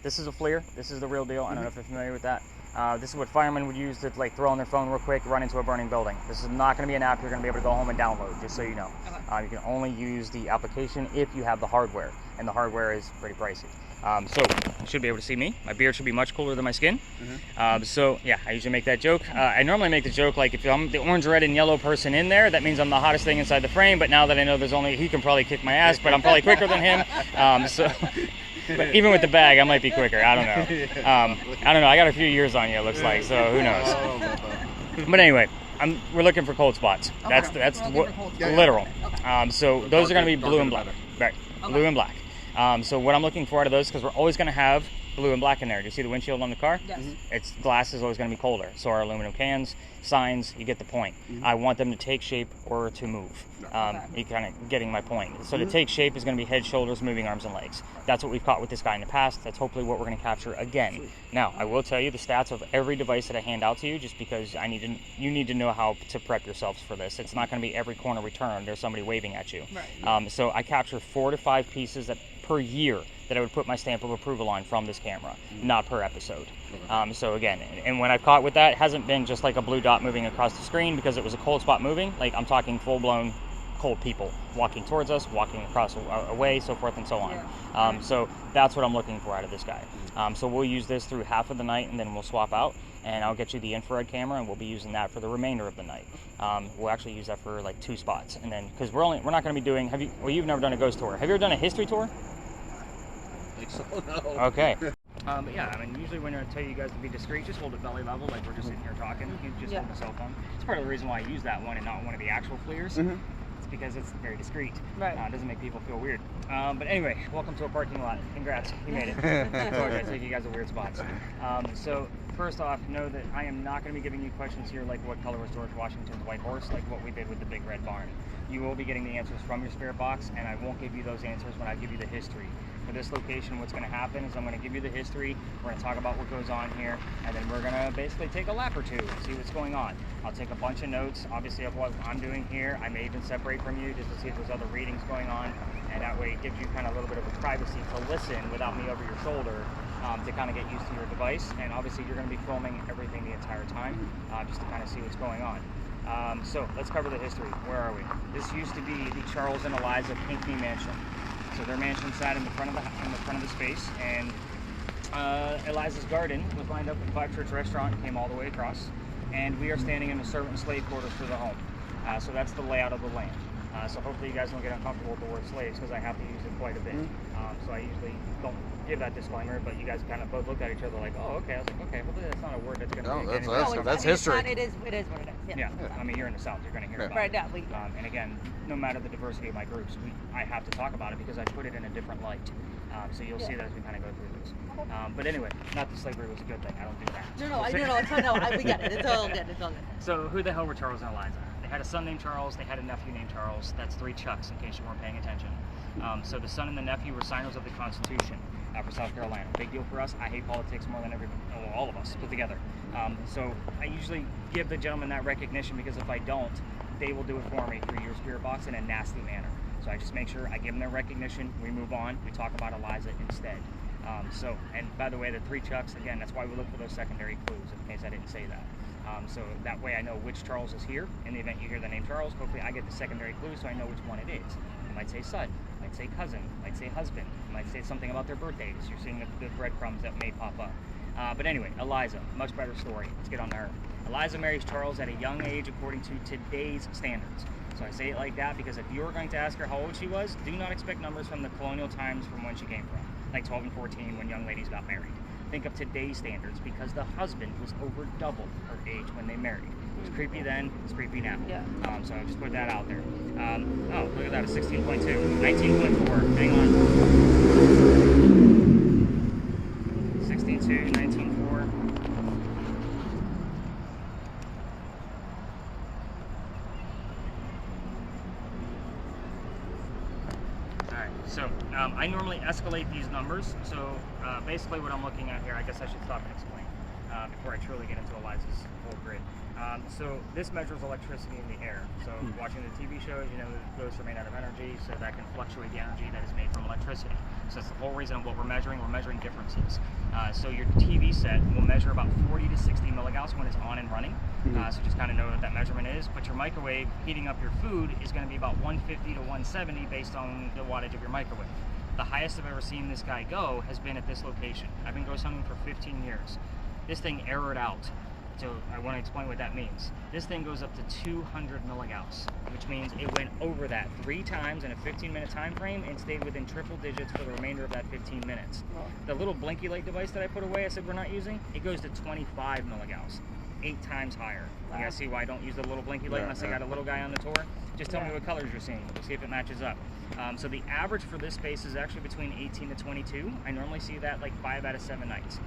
This is a FLIR. This is the real deal. I don't know if you're familiar with that. This is what firemen would use to like throw on their phone real quick, run into a burning building. This is not going to be an app you're going to be able to go home and download, just so you know. You can only use the application if you have the hardware, and the hardware is pretty pricey. So you should be able to see me. My beard should be much cooler than my skin. So yeah, I usually make that joke. I normally make the joke like if I'm the orange, red, and yellow person in there, that means I'm the hottest thing inside the frame. But now that I know there's only, he can probably kick my ass, but I'm probably quicker than him. But even with the bag, I might be quicker. I don't know. I don't know. I got a few years on you, it looks like. So who knows? But anyway, we're looking for cold spots. That's literal. So those are going to be blue and black. Right. Blue and black. So what I'm looking for out of those, because we're always going to have blue and black in there. Do you see the windshield on the car? Yes. Its glass is always going to be colder. So are aluminum cans, signs, you get the point. I want them to take shape or to move. You're kind of getting my point. So to take shape is going to be head, shoulders, moving arms and legs. That's what we've caught with this guy in the past. That's hopefully what we're going to capture again. Now, I will tell you the stats of every device that I hand out to you, just because you need to know how to prep yourselves for this. It's not going to be every corner return there's somebody waving at you. Right. So I capture 4 to 5 pieces per year that I would put my stamp of approval on from this camera, not per episode. So again, and when I've caught with that, it hasn't been just like a blue dot moving across the screen because it was a cold spot moving. Like I'm talking full-blown cold people walking towards us, walking across away, so forth and so on. So that's what I'm looking for out of this guy. So we'll use this through half of the night and then we'll swap out, and I'll get you the infrared camera and we'll be using that for the remainder of the night. We'll actually use that for like 2 spots, and then because we're not going to be doing. You've never done a ghost tour. Have you ever done a history tour? So, no. Okay. But yeah, I mean, usually when I tell you guys to be discreet, just hold it belly level, like we're just sitting here talking. You just hold the cell phone. It's part of the reason why I use that one and not one of the actual FLIRs. It's because it's very discreet. Right. It doesn't make people feel weird. But anyway, welcome to a parking lot. Congrats, you made it. Sorry, I take you guys to weird spots. So first off, know that I am not going to be giving you questions here like what color was George Washington's white horse, like what we did with the Big Red Barn. You will be getting the answers from your spirit box, and I won't give you those answers when I give you the history. For this location, what's going to happen is I'm going to give you the history, we're going to talk about what goes on here, and then we're going to basically take a lap or two and see what's going on. I'll take a bunch of notes, obviously, of what I'm doing here. I may even separate from you just to see if there's other readings going on, and that way it gives you kind of a little bit of a privacy to listen without me over your shoulder, to kind of get used to your device. And obviously you're going to be filming everything the entire time, just to kind of see what's going on. So let's cover the history. Where are we? This used to be the Charles and Eliza Pinckney Mansion. So their mansion sat in the front of the space, and Eliza's garden was lined up with the Five Church Restaurant and came all the way across. And we are standing in the servant and slave quarters for the home. So that's the layout of the land. So hopefully you guys don't get uncomfortable with the word slaves, because I have to use it quite a bit. So I usually don't give that disclaimer, but you guys kind of both looked at each other like, oh, okay. I was like, okay, hopefully that's not a word that's going to be that's history. It is what it is. Yeah. I mean, you're in the South, you're going to hear about it. Right now, and again, no matter the diversity of my groups, I have to talk about it because I put it in a different light. So you'll see that as we kind of go through this. But anyway, not that slavery was a good thing. I don't do that. We get it. It's all good. So who the hell were Charles and Eliza? They had a son named Charles. They had a nephew named Charles. That's 3 Chucks, in case you weren't paying attention. So the son and the nephew were signers of the Constitution for South Carolina. Big deal for us. I hate politics more than all of us put together. So I usually give the gentleman that recognition, because if I don't, they will do it for me through your spirit box in a nasty manner. So I just make sure I give them their recognition. We move on. We talk about Eliza instead. And by the way, the 3 Chucks, again, that's why we look for those secondary clues, in case I didn't say that. So that way I know which Charles is here. In the event you hear the name Charles, hopefully I get the secondary clue so I know which one it is. You might say son, you might say cousin, you might say husband, you might say something about their birthdays. You're seeing the breadcrumbs that may pop up. But anyway, Eliza, much better story. Let's get on to her. Eliza marries Charles at a young age according to today's standards. So I say it like that because if you were going to ask her how old she was, do not expect numbers from the colonial times from when she came from, like 12 and 14 when young ladies got married. Think of today's standards, because the husband was over double her age when they married. It was creepy then, it's creepy now. Yeah. So I just put that out there. Oh, look at that, a 16.2, 19.4, hang on. 16.2, 19.4. So I normally escalate these numbers. So basically what I'm looking at here, I guess I should stop and explain before I truly get into Eliza's whole grid. So this measures electricity in the air. So watching the TV shows, you know, those are made out of energy, so that can fluctuate the energy that is made from electricity. So that's the whole reason of what we're measuring. We're measuring differences. So your TV set will measure about 40 to 60 milligauss when it's on and running. So just kind of know what that measurement is. But your microwave heating up your food is going to be about 150 to 170 based on the wattage of your microwave. The highest I've ever seen this guy go has been at this location. I've been ghost hunting for 15 years. This thing errored out. So I want to explain what that means. This thing goes up to 200 milligauss, which means it went over that 3 times in a 15-minute time frame and stayed within triple digits for the remainder of that 15 minutes. The little blinky light device that I put away, I said we're not using, it goes to 25 milligauss, 8 times higher. You guys see why I don't use the little blinky light unless I got a little guy on the tour? Just tell me what colors you're seeing. We'll see if it matches up. So the average for this space is actually between 18 to 22. I normally see that like 5 out of 7 nights.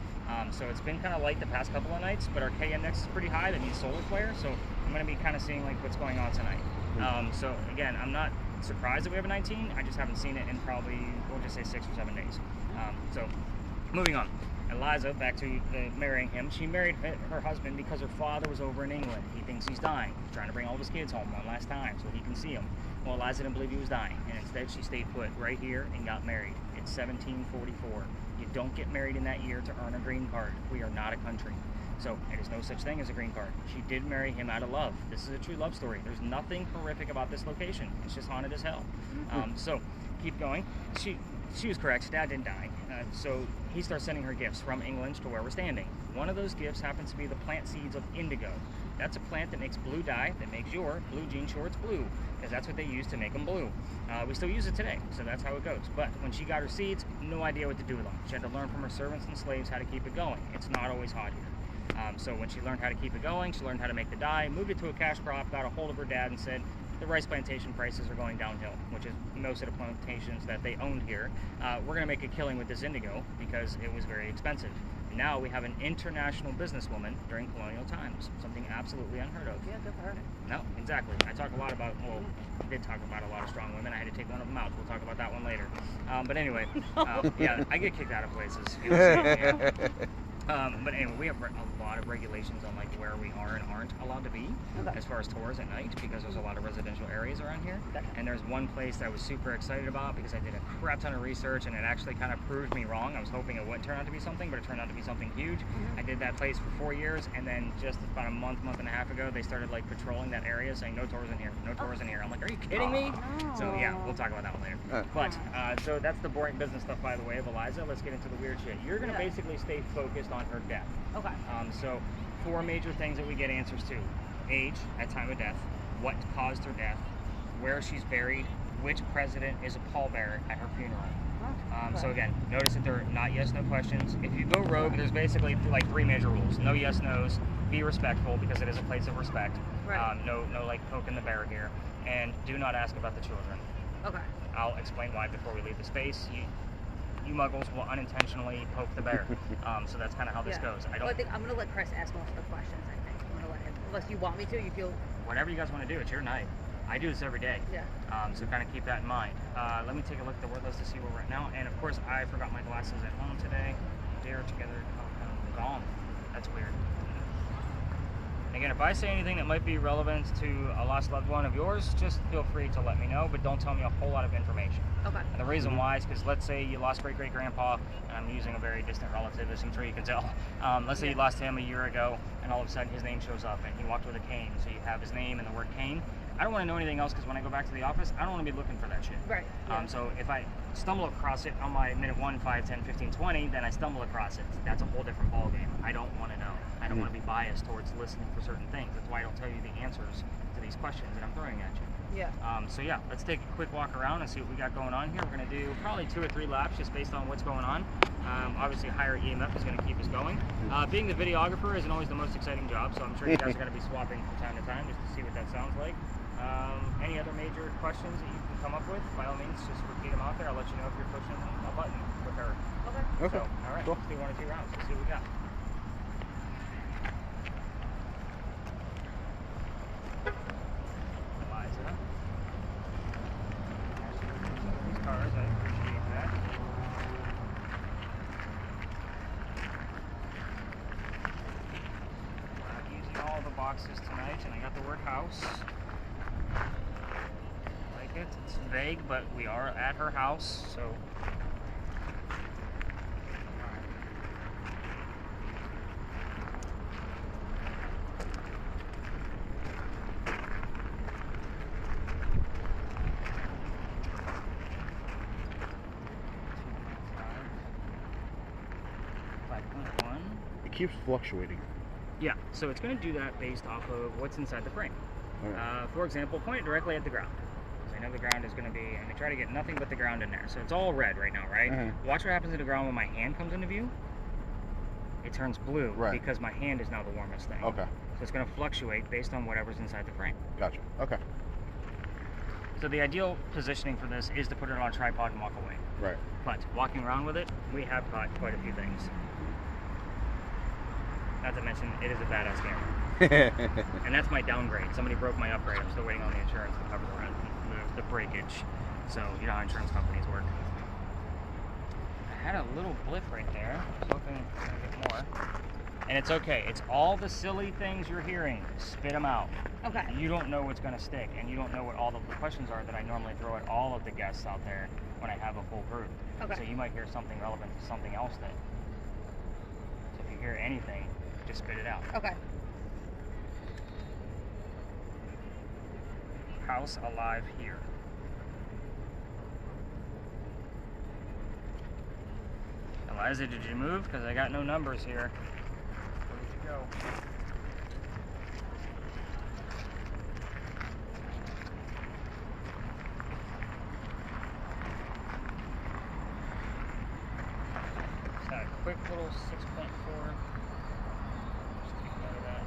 So it's been kind of light the past couple of nights, but our K index is pretty high. That needs solar flare, so I'm going to be kind of seeing like what's going on tonight. So again, I'm not surprised that we have a 19. I just haven't seen it in probably, we'll just say 6 or 7 days. So moving on. Eliza, back to marrying him, she married her husband because her father was over in England. He thinks he's dying. He's trying to bring all of his kids home one last time so he can see them. Well, Eliza didn't believe he was dying, and instead she stayed put right here and got married. It's 1744. You don't get married in that year to earn a green card. We are not a country. So there is no such thing as a green card. She did marry him out of love. This is a true love story. There's nothing horrific about this location. It's just haunted as hell. So keep going. She was correct. Dad didn't die. So he starts sending her gifts from England to where we're standing. One of those gifts happens to be the plant seeds of indigo. That's a plant that makes blue dye that makes your blue jean shorts blue, because that's what they use to make them blue. We still use it today, so that's how it goes. But when she got her seeds, no idea what to do with them. She had to learn from her servants and slaves how to keep it going. It's not always hot here. So when she learned how to keep it going, she learned how to make the dye, moved it to a cash crop, got a hold of her dad and said, the rice plantation prices are going downhill, which is most of the plantations that they owned here. We're going to make a killing with this indigo because it was very expensive. Now we have an international businesswoman during colonial times, something absolutely unheard of. Yeah, good for her. No, exactly. I talk a lot about, well, I did talk about a lot of strong women. I had to take one of them out. We'll talk about that one later. But anyway, yeah, I get kicked out of places. You know, but anyway, we have a lot of regulations on like where we are and aren't allowed to be as far as tours at night, because there's a lot of residential areas around here. And there's one place that I was super excited about because I did a crap ton of research and it actually kind of proved me wrong. I was hoping it wouldn't turn out to be something, but it turned out to be something huge. I did that place for 4 years, and then just about a month and a half ago, they started like patrolling that area saying no tours in here, no tours in here. I'm like, are you kidding me? So yeah, we'll talk about that one later. But so that's the boring business stuff, by the way, of Eliza. Let's get into the weird shit. You're gonna basically stay focused on her death. Okay. So 4 major things that we get answers to: age at time of death, what caused her death, where she's buried, which president is a pallbearer at her funeral. So again, notice that they're not yes, no questions. If you go rogue, there's basically like 3 major rules: no yes, nos, be respectful because it is a place of respect. No like poking the bear here, and do not ask about the children. Okay. I'll explain why before we leave the space. You muggles will unintentionally poke the bear. So that's kind of how this goes. I think I'm gonna let Chris ask most of the questions. I think I'm gonna let him, unless you want me to. You feel whatever you guys want to do. It's your night. I do this every day. Yeah. So kind of keep that in mind. Let me take a look at the word list to see where we're at now. And of course, I forgot my glasses at home today. Dare together, gone. That's weird. Again, if I say anything that might be relevant to a lost loved one of yours, just feel free to let me know, but don't tell me a whole lot of information. Okay. And the reason why is because let's say you lost great-great-grandpa, and I'm using a very distant relative, as I'm sure you can tell. Let's say you lost him a year ago, and all of a sudden his name shows up, and he walked with a cane, so you have his name and the word cane. I don't want to know anything else because when I go back to the office, I don't want to be looking for that shit. Right. So if I stumble across it on my minute 1, 5, 10, 15, 20, then I stumble across it. That's a whole different ballgame. I don't want to know. I don't want to be biased towards listening for certain things. That's why I don't tell you the answers to these questions that I'm throwing at you. Yeah. So yeah, let's take a quick walk around and see what we got going on here. We're going to do probably 2 or 3 laps just based on what's going on. Obviously, higher EMF is going to keep us going. Being the videographer isn't always the most exciting job, so I'm sure you guys are going to be swapping from time to time just to see what that sounds like. Any other major questions that you can come up with, by all means, just repeat them out there. I'll let you know if you're pushing a button with her. Okay. So, all right, let's do 1 or 2 rounds. Let's see what we got. Eliza. These cars, I appreciate that. Not using all the boxes tonight, and I got the word house. It's vague, but we are at her house, so keeps fluctuating. Yeah, so it's going to do that based off of what's inside the frame. Okay. For example, point it directly at the ground. So I know the ground is going to be, and I try to get nothing but the ground in there. So it's all red right now, right? Watch what happens to the ground when my hand comes into view. It turns blue because my hand is now the warmest thing. Okay. So it's going to fluctuate based on whatever's inside the frame. Gotcha. Okay. So the ideal positioning for this is to put it on a tripod and walk away. Right. But walking around with it, we have caught quite a few things. Not to mention, it is a badass camera. And that's my downgrade. Somebody broke my upgrade. I'm still waiting on the insurance to cover the breakage. So, you know how insurance companies work. I had a little blip right there. I was hoping I'd get more. And it's okay. It's all the silly things you're hearing. Spit them out. Okay. You don't know what's going to stick, and you don't know what all of the questions are that I normally throw at all of the guests out there when I have a full group. Okay. So you might hear something relevant to something else that. So if you hear anything, just spit it out. Okay. House alive here. Eliza, did you move? Because I got no numbers here. Where did you go? Just had a quick little 6.4. Just take note of that.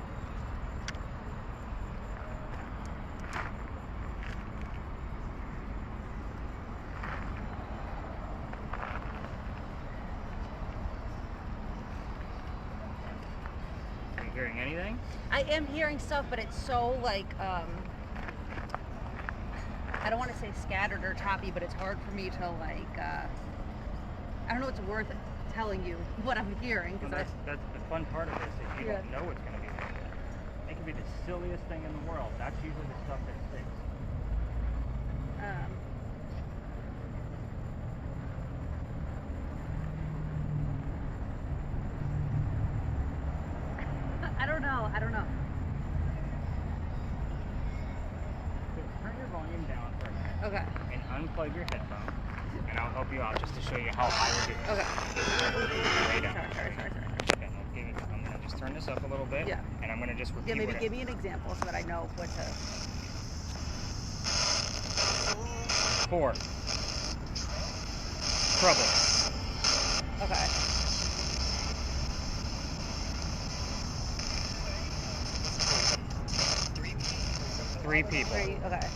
Are you hearing anything? I am hearing stuff, but it's so like I don't want to say scattered or choppy, but it's hard for me to like I don't know what's worth telling you what I'm hearing Well, because that's the fun part of this is you don't know what's going to be there yet. It could be the silliest thing in the world. That's usually the stuff that sticks. I don't know. So turn your volume down for a minute Okay. and unplug your headphones, and I'll help you out just to show you how high we're doing. Okay. Way down. Sorry. Okay, I'm going to just turn this up a little bit, Yeah. and I'm going to just repeat Yeah, maybe what give me an example so that I know what to. 4. Trouble. Okay. Three people. Okay.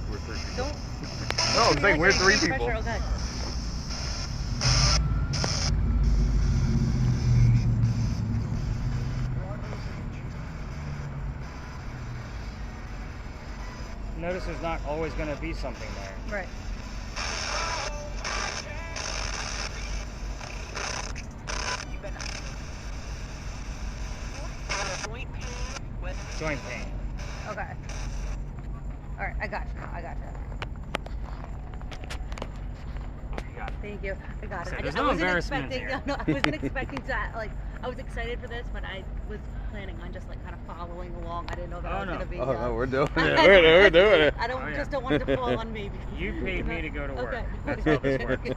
We're 3 people. Don't. No, I'm saying we're 3 people. Pressure, okay. Notice there's not always going to be something there. Right. Joint pain. Okay. All right, I got you. You got it. Thank you. I got it. So I there's I no wasn't embarrassment expecting. here. No, I wasn't expecting that. Like, I was excited for this, but I was planning on just like kind of following along. I didn't know that I was no. gonna be. Oh, no, we're doing it. I We're doing it. I don't Oh, yeah. just don't want it to fall on me. You paid me to go to work. Okay. That's how this works.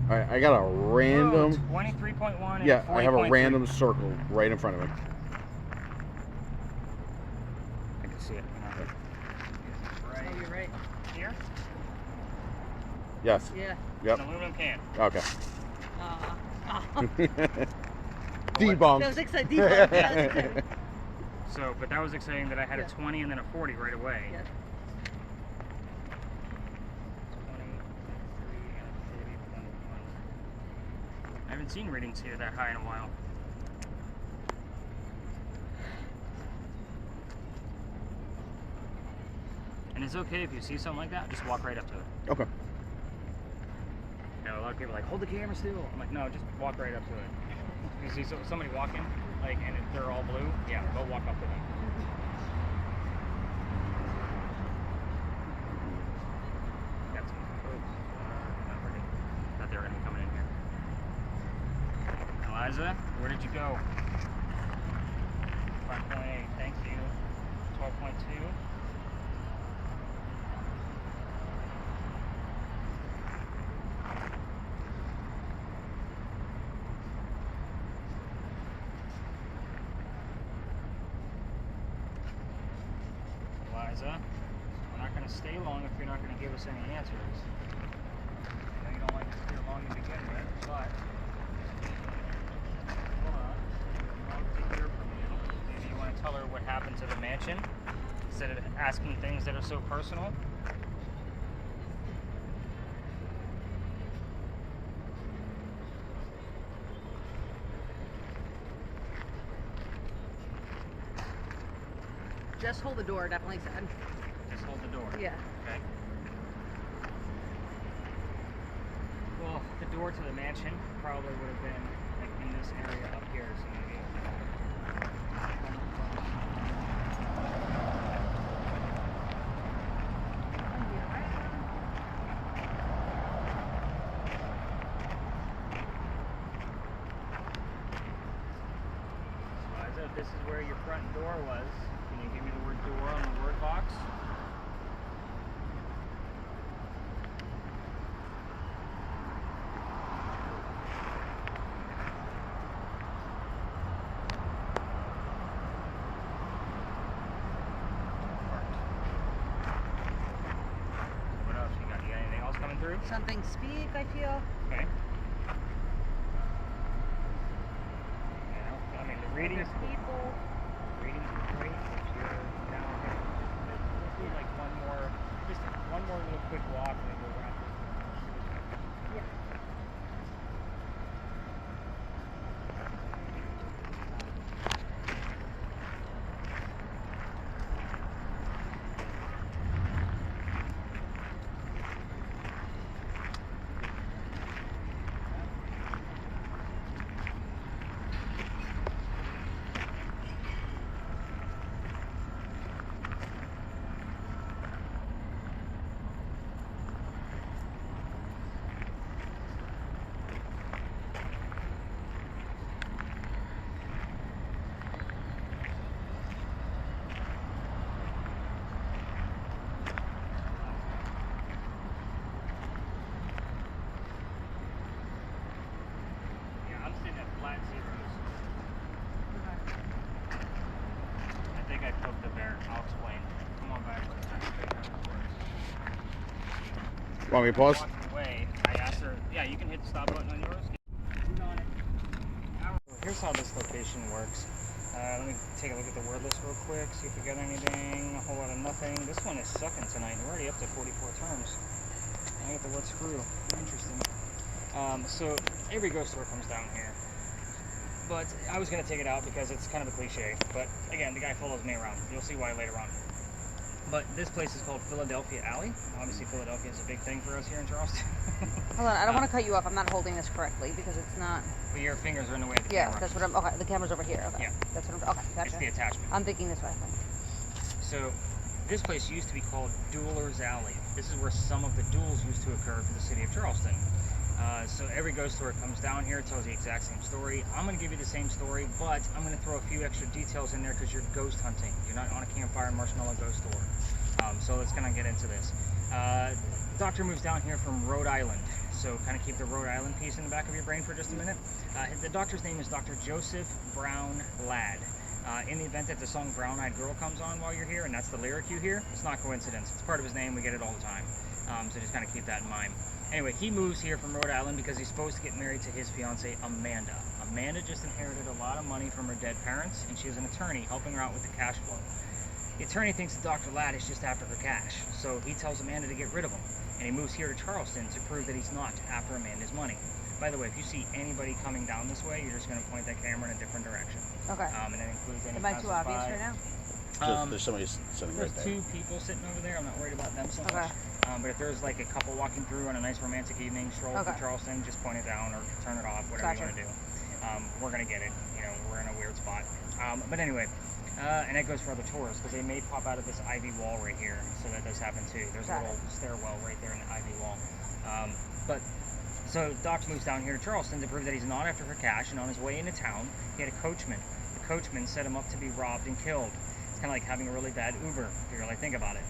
All right, I got a random. 23.1 and Yeah, I have a 40.3. random circle right in front of me. I can see it. Right Oh, you're right. here. Yes. Yeah. Yep. An aluminum can. Okay. That Debunked. was exciting. That was exciting. So, but that was exciting that I had a 20 and then a 40 right away. Yeah. 23 and a 40.1. I haven't seen readings here that high in a while. And it's okay if you see something like that, just walk right up to it. Okay. You know, a lot of people are like, hold the camera still. I'm like, no, just walk right up to it. If you see somebody walking, like, and they're all blue, yeah, go walk up to them. Got some folks. Not ready. Thought they were gonna be coming in here. Eliza, where did you go? 5.8, thank you. 12.2. Liza. We're not going to stay long if you're not going to give us any answers. I know you don't like to stay long to begin with, but hold on. I'd love to hear from you. Maybe you want to tell her what happened to the mansion instead of asking things that are so personal. Just hold the door, definitely said. Just hold the door. Yeah. Okay. Well, the door to the mansion probably would have been like in this area up here, so maybe. Liza, if this is where your front door was, can you give me the word door on the word box? What else you got? You got anything else coming through? Something speak, I feel. Okay. Yeah, I mean, the readings, People. readings are great, but you're down here. Let's do like just one more little quick walk and then we'll wrap this one up. Yeah. Yeah, I'm sitting at flat zeros. I think I poked the bear. I'll explain. Come on back. Let's try to figure out what works. Want me to pause? Walking away, I asked her, yeah, you can hit the stop button on yours. Shoot on it. Here's how this location works. Let me take a look at the word list real quick, see if we got anything. A whole lot of nothing. This one is sucking tonight. We're already up to 44 terms. I got the word screw. Interesting. So every ghost store comes down here. But I was going to take it out because it's kind of a cliche. But again, the guy follows me around. You'll see why later on. But this place is called Philadelphia Alley. Obviously, Philadelphia is a big thing for us here in Charleston. Hold on, I don't want to cut you off. I'm not holding this correctly because it's not. But your fingers are in the way of the Yeah, camera. that's what I'm. Okay, the camera's over here. Okay. Yeah. That's what I'm. Okay, It's gotcha. the attachment. I'm thinking this way. So this place used to be called Dueler's Alley. This is where some of the duels used to occur for the city of Charleston. So every ghost story comes down here, tells the exact same story. I'm going to give you the same story, but I'm going to throw a few extra details in there because you're ghost hunting. You're not on a campfire in Marshmallow Ghost Store. So let's kind of get into this. Doctor moves down here from Rhode Island. So kind of keep the Rhode Island piece in the back of your brain for just a minute. The doctor's name is Dr. Joseph Brown Ladd. In the event that the song Brown Eyed Girl comes on while you're here, and that's the lyric you hear, it's not coincidence. It's part of his name. We get it all the time. So just kind of keep that in mind. Anyway, he moves here from Rhode Island because he's supposed to get married to his fiancée, Amanda. Amanda just inherited a lot of money from her dead parents, and she was an attorney helping her out with the cash flow. The attorney thinks that Dr. Ladd is just after her cash, so he tells Amanda to get rid of him, and he moves here to Charleston to prove that he's not after Amanda's money. By the way, if you see anybody coming down this way, you're just going to point that camera in a different direction. Okay. And that includes any Am I too obvious passersby. right now? There's somebody sitting right There's there. 2 people sitting over there. I'm not worried about them so Okay. much. But if there's like a couple walking through on a nice romantic evening, stroll through Okay. Charleston, just point it down or turn it off, whatever Gotcha. you want to do. We're going to get it. You know, we're in a weird spot. But anyway, and that goes for other tours because they may pop out of this ivy wall right here. So that does happen too. There's Got a little stairwell right there in the ivy wall. So Doc moves down here to Charleston to prove that he's not after her cash, and on his way into town, he had a coachman. The coachman set him up to be robbed and killed. It's kind of like having a really bad Uber, if you really think about it.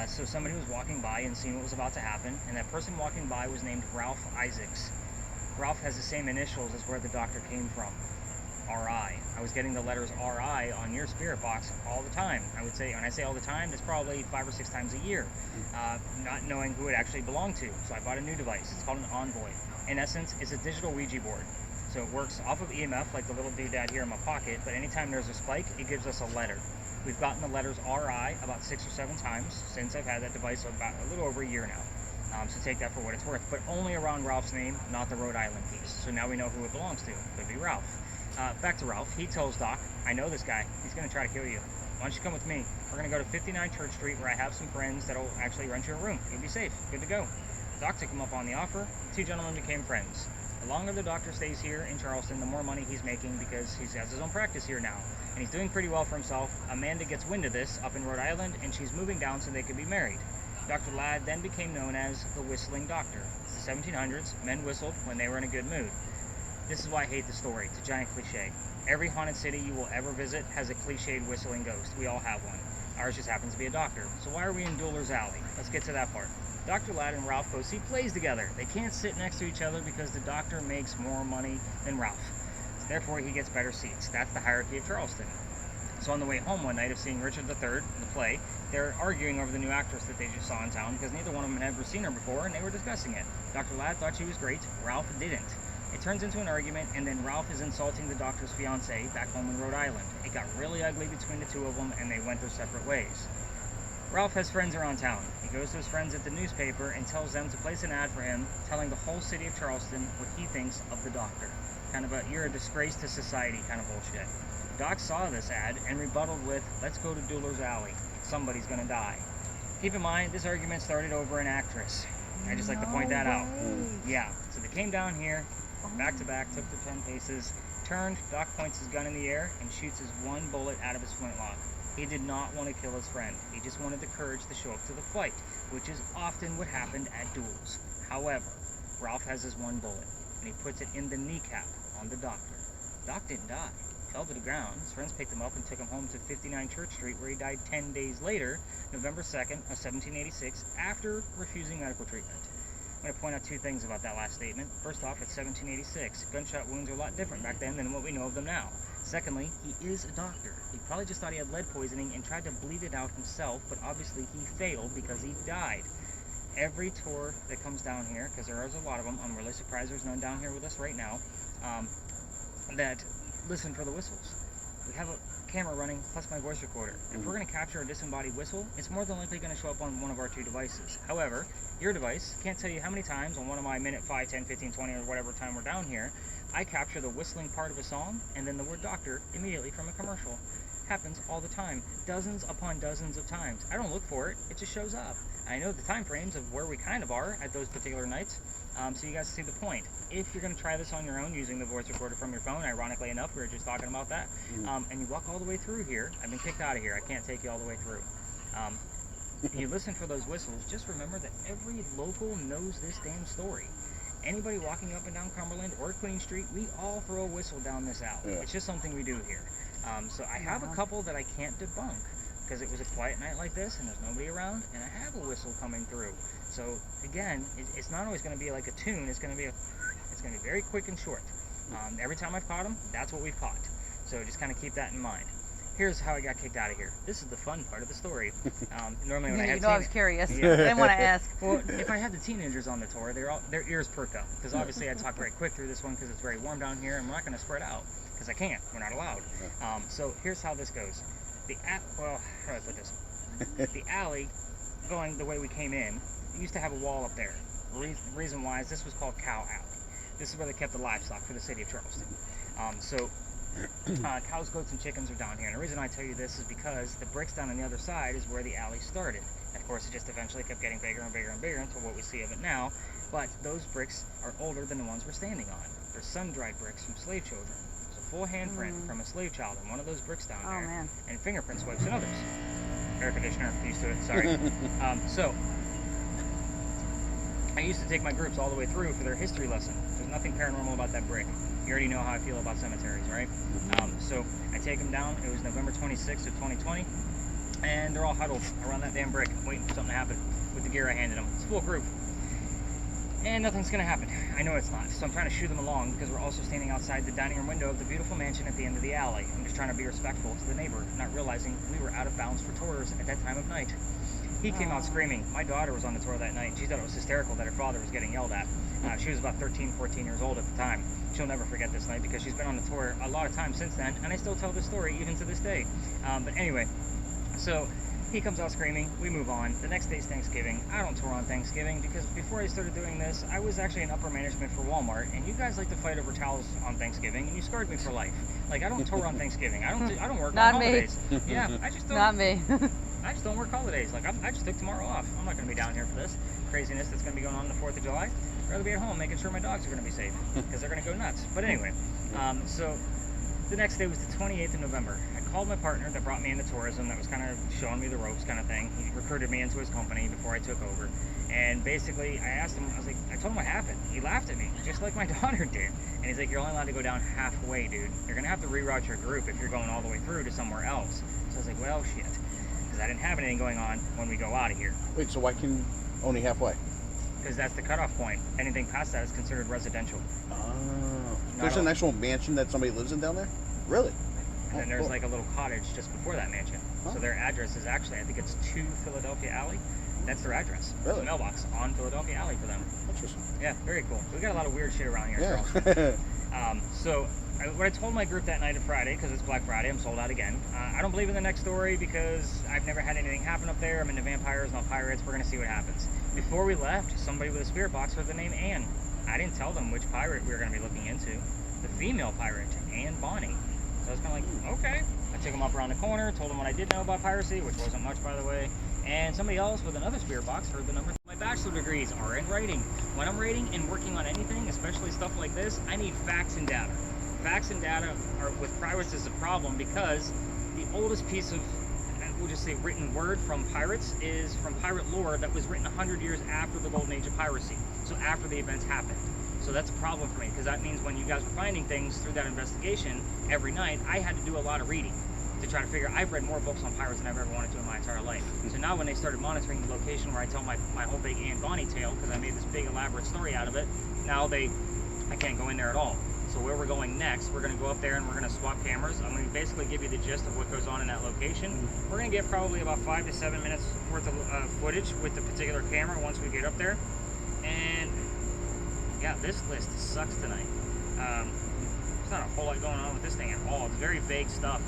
So somebody was walking by and seeing what was about to happen, and that person walking by was named Ralph Isaacs. Ralph has the same initials as where the doctor came from. RI. I was getting the letters RI on your spirit box all the time. I would say, when I say all the time, it's probably 5 or 6 times a year, not knowing who it actually belonged to. So I bought a new device. It's called an Envoy. In essence, it's a digital Ouija board. So it works off of EMF, like the little doodad here in my pocket, but anytime there's a spike, it gives us a letter. We've gotten the letters RI about 6 or 7 times since I've had that device, so about a little over a year now. So take that for what it's worth, but only around Ralph's name, not the Rhode Island piece. So now we know who it belongs to. Could be Ralph. Back to Ralph. He tells Doc, I know this guy. He's going to try to kill you. Why don't you come with me? We're going to go to 59 Church Street where I have some friends that'll actually rent you a room. You'll be safe. Good to go. Doc took him up on the offer. The 2 gentlemen became friends. The longer the doctor stays here in Charleston, the more money he's making because he has his own practice here now. And he's doing pretty well for himself. Amanda gets wind of this up in Rhode Island, and she's moving down so they could be married. Dr. Ladd then became known as the Whistling Doctor. It's the 1700s. Men whistled when they were in a good mood. This is why I hate the story. It's a giant cliche. Every haunted city you will ever visit has a cliched whistling ghost. We all have one. Ours just happens to be a doctor. So why are we in Dueler's Alley? Let's get to that part. Dr. Ladd and Ralph go see plays together. They can't sit next to each other because the doctor makes more money than Ralph. So therefore, he gets better seats. That's the hierarchy of Charleston. So on the way home one night of seeing Richard III, the play, they're arguing over the new actress that they just saw in town because neither one of them had ever seen her before, and they were discussing it. Dr. Ladd thought she was great. Ralph didn't. It turns into an argument, and then Ralph is insulting the doctor's fiancée back home in Rhode Island. It got really ugly between the 2 of them, and they went their separate ways. Ralph has friends around town. He goes to his friends at the newspaper and tells them to place an ad for him, telling the whole city of Charleston what he thinks of the doctor. Kind of a, you're a disgrace to society kind of bullshit. Doc saw this ad and rebutted with, let's go to Dueler's Alley. Somebody's gonna die. Keep in mind, this argument started over an actress. I just like to point that out. Yeah, so they came down here, back to back, took their 10 paces, turned, Doc points his gun in the air and shoots his 1 bullet out of his flintlock. He did not want to kill his friend. He just wanted the courage to show up to the fight, which is often what happened at duels. However, Ralph has his 1 bullet, and he puts it in the kneecap on the doctor. Doc didn't die. He fell to the ground. His friends picked him up and took him home to 59 Church Street, where he died 10 days later, November 2nd of 1786, after refusing medical treatment. I'm going to point out 2 things about that last statement. First off, it's 1786. Gunshot wounds are a lot different back then than what we know of them now. Secondly, he is a doctor. He probably just thought he had lead poisoning and tried to bleed it out himself, but obviously he failed because he died. Every tour that comes down here, because there is a lot of them, I'm really surprised there's none down here with us right now, that listen for the whistles. We have a camera running plus my voice recorder. If we're going to capture a disembodied whistle, it's more than likely going to show up on one of our 2 devices. However, your device, can't tell you how many times on one of my minute 5, 10, 15, 20, or whatever time we're down here, I capture the whistling part of a song and then the word doctor immediately from a commercial. Happens all the time, dozens upon dozens of times. I don't look for it, it just shows up. I know the time frames of where we kind of are at those particular nights, so you guys see the point. If you're going to try this on your own using the voice recorder from your phone, ironically enough, we were just talking about that, and you walk all the way through here, I've been kicked out of here, I can't take you all the way through. You listen for those whistles, just remember that every local knows this damn story. Anybody walking up and down Cumberland or Queen Street, we all throw a whistle down this alley. Yeah. It's just something we do here. So I have a couple that I can't debunk because it was a quiet night like this and there's nobody around, and I have a whistle coming through. So again, it's not always going to be like a tune. It's going to be very quick and short. Every time I've caught them, that's what we've caught. So just kind of keep that in mind. Here's how I got kicked out of here. This is the fun part of the story. Normally when I have I was curious. Yeah. I didn't want to ask. Well, if I had the teenagers on the tour, their ears perk up because obviously I talk very quick through this one because it's very warm down here, and we're not going to spread out because I can't. We're not allowed. So here's how this goes. How do I put this? The alley, going the way we came in, used to have a wall up there. The reason why is this was called Cow Alley. This is where they kept the livestock for the city of Charleston. Cows, goats, and chickens are down here. And the reason I tell you this is because the bricks down on the other side is where the alley started. And of course, it just eventually kept getting bigger and bigger and bigger until what we see of it now. But those bricks are older than the ones we're standing on. They're sun-dried bricks from slave children. There's a full handprint from a slave child on one of those bricks down there. Man. And fingerprint swipes in others. Air conditioner, used to it, sorry. So, I used to take my groups all the way through for their history lesson. There's nothing paranormal about that brick. You already know how I feel about cemeteries, right? So I take them down. It was November 26th of 2020, and they're all huddled around that damn brick, waiting for something to happen with the gear I handed them. It's a full group. And nothing's gonna happen. I know it's not. So I'm trying to shoo them along because we're also standing outside the dining room window of the beautiful mansion at the end of the alley. I'm just trying to be respectful to the neighbor, not realizing we were out of bounds for tours at that time of night. He came out screaming. My daughter was on the tour that night. She thought it was hysterical that her father was getting yelled at. She was about 13, 14 years old at the time. She'll never forget this night because she's been on the tour a lot of times since then, and I still tell this story even to this day. But anyway, so he comes out screaming, we move on. The next day's Thanksgiving. I don't tour on Thanksgiving because before I started doing this, I was actually in upper management for Walmart, and you guys like to fight over towels on Thanksgiving, and you scarred me for life. Like, I don't tour on Thanksgiving. I don't work on holidays. Yeah, I just don't. Not me. I just don't work holidays. Like, I just took tomorrow off. I'm not going to be down here for this craziness that's going to be going on the 4th of July. I'd rather be at home making sure my dogs are going to be safe because they're going to go nuts. But anyway, so the next day was the 28th of November. I called my partner that brought me into tourism, that was kind of showing me the ropes kind of thing. He recruited me into his company before I took over. And basically, I asked him, I told him what happened. He laughed at me, just like my daughter did. And he's like, you're only allowed to go down halfway, dude. You're going to have to reroute your group if you're going all the way through to somewhere else. So I was like, well, shit. Because I didn't have anything going on when we go out of here. Wait, so why can only halfway? Because that's the cutoff point. Anything past that is considered residential. Oh. There's an actual mansion that somebody lives in down there? Really? And then there's like a little cottage just before that mansion. So their address is actually, I think it's 2 Philadelphia Alley. That's their address. Really? It's a mailbox on Philadelphia Alley for them. Interesting. Yeah, very cool. We got a lot of weird shit around here. Yeah. So what I told my group that night of Friday, because it's Black Friday, I'm sold out again. I don't believe in the next story because I've never had anything happen up there. I'm into vampires, not pirates. We're going to see what happens. Before we left, somebody with a spirit box heard the name Anne. I didn't tell them which pirate we were going to be looking into. The female pirate, Anne Bonny. So I was kind of like, okay. I took them up around the corner, told them what I did know about piracy, which wasn't much, by the way. And somebody else with another spirit box heard the number. My bachelor degrees are in writing. When I'm writing and working on anything, especially stuff like this, I need facts and data. Facts and data are, with pirates is a problem because the oldest piece of, we'll just say written word from pirates is from pirate lore that was written 100 years after the golden age of piracy. So after the events happened. So that's a problem for me because that means when you guys were finding things through that investigation every night, I had to do a lot of reading to try to figure. I've read more books on pirates than I've ever wanted to in my entire life. So now when they started monitoring the location where I tell my whole big Anne Bonny tale, because I made this big elaborate story out of it, now I can't go in there at all. So where we're going next, we're going to go up there and we're going to swap cameras. I'm going to basically give you the gist of what goes on in that location. We're going to get probably about 5 to 7 minutes worth of footage with the particular camera once we get up there. And yeah, this list sucks tonight. There's not a whole lot going on with this thing at all. It's very vague stuff.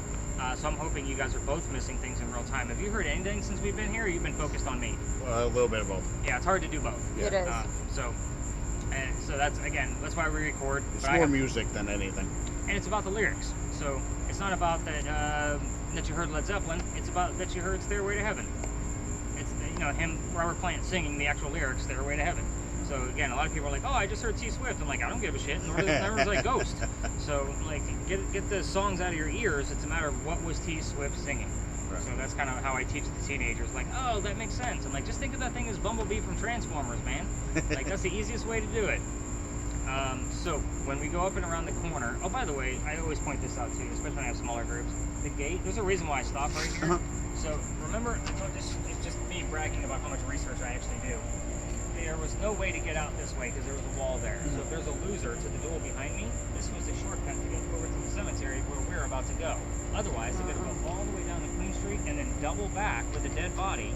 So I'm hoping you guys are both missing things in real time. Have you heard anything since we've been here, or you've been focused on me? A little bit of both. Yeah, it's hard to do both. Yeah. It is. So that's why we record. It's more music than anything. And it's about the lyrics. So it's not about that you heard Led Zeppelin. It's about that you heard Stairway to Heaven. It's Robert Plant singing the actual lyrics, Stairway to Heaven. So again, a lot of people are like, oh, I just heard T Swift. I'm like, I don't give a shit. And there was like Ghost. So like, get the songs out of your ears. It's a matter of what was T Swift singing. Right. So that's kind of how I teach the teenagers. Like, oh, that makes sense. I'm like, just think of that thing as Bumblebee from Transformers, man. Like, that's the easiest way to do it. So when we go up and around the corner, oh, by the way, I always point this out too, especially when I have smaller groups. The gate, there's a reason why I stop right here. So remember, it's just me bragging about how much research I actually do. There was no way to get out this way because there was a wall there. So if there's a loser to the duel behind me, this was the shortcut to get over to the cemetery where we're about to go. Otherwise, they're going to go all the way down to Queen Street and then double back with a dead body